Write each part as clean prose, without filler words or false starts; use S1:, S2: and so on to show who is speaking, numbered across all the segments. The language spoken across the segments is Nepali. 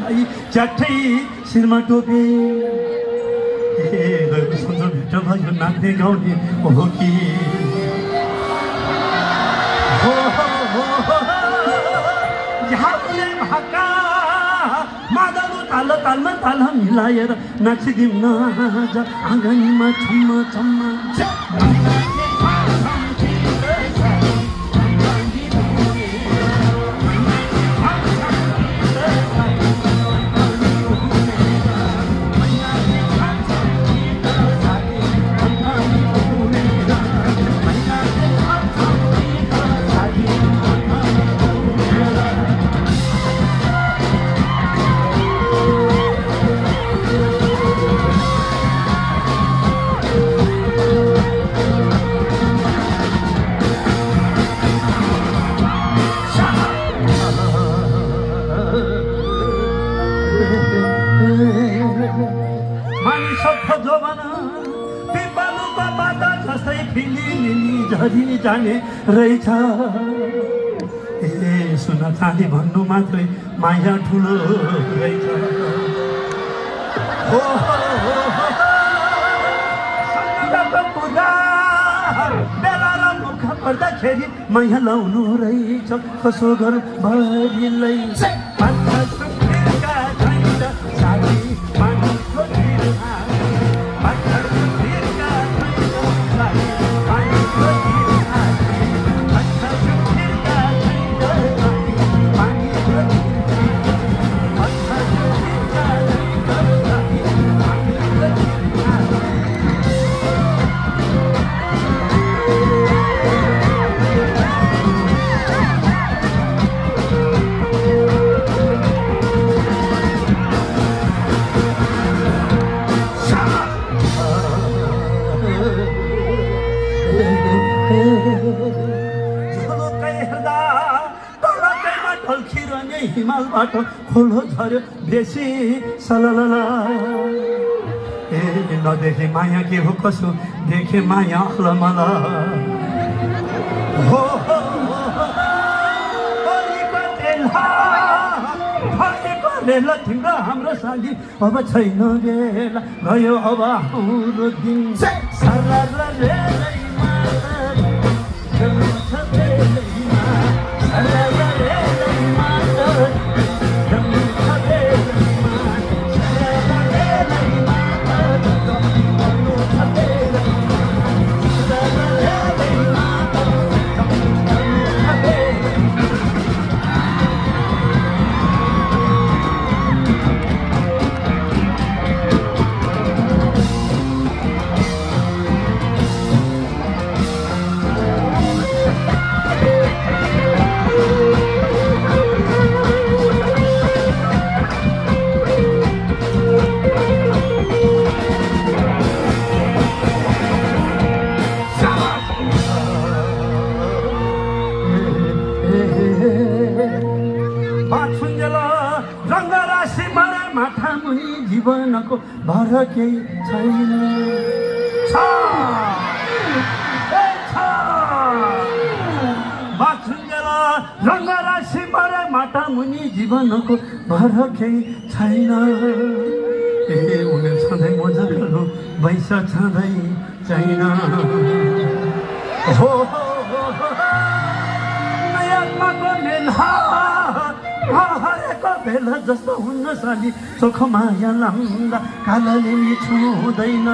S1: आई च्याठै शिरमा टोपे गएको सन्जो भेट भयो नाच्ने गाउने हो कि भाका मादलो ताल तालमा ताल मिलाएर नाचिदिउँ न आँगनमा छम्म छम्म झरी जाने रहेछ ए सुन चाँदी भन्नु मात्रै माया ठुलो रहेछ बेला र मुख पर्दाखेरि माया लाउनु रहेछ कसो घर भरिलै हिमालबाट खोलो झर्यो बेसी सललला ए नदेखे माया के हो कसो देखे माया अलमला हो बेला तिम्रो हाम्रो साली अब छैन बेला गयो अब हाम्रो दिन जीवनको भर केही छैन बाछुन्जेला रङ्गराशि मरे माटा मुनि जीवनको भर केही छैन ए उमेर छँदै मजा गर्नु वैश छँदै छैन हो नयाँको मेला हरेको बेला जस्तो हुन्न साली चोखो माया लाउँदा कालले छुँदैन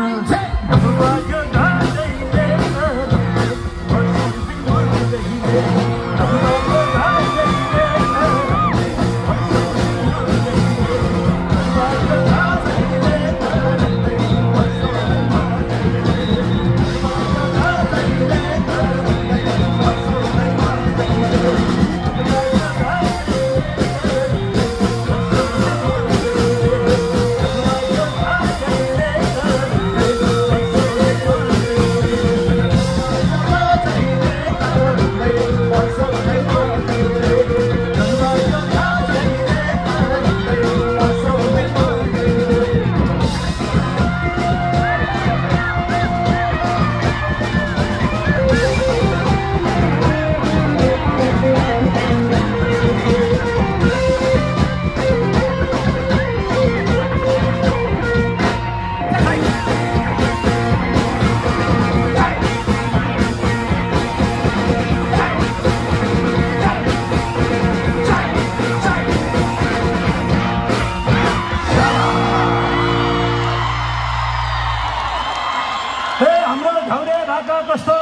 S1: बाटो कस्तो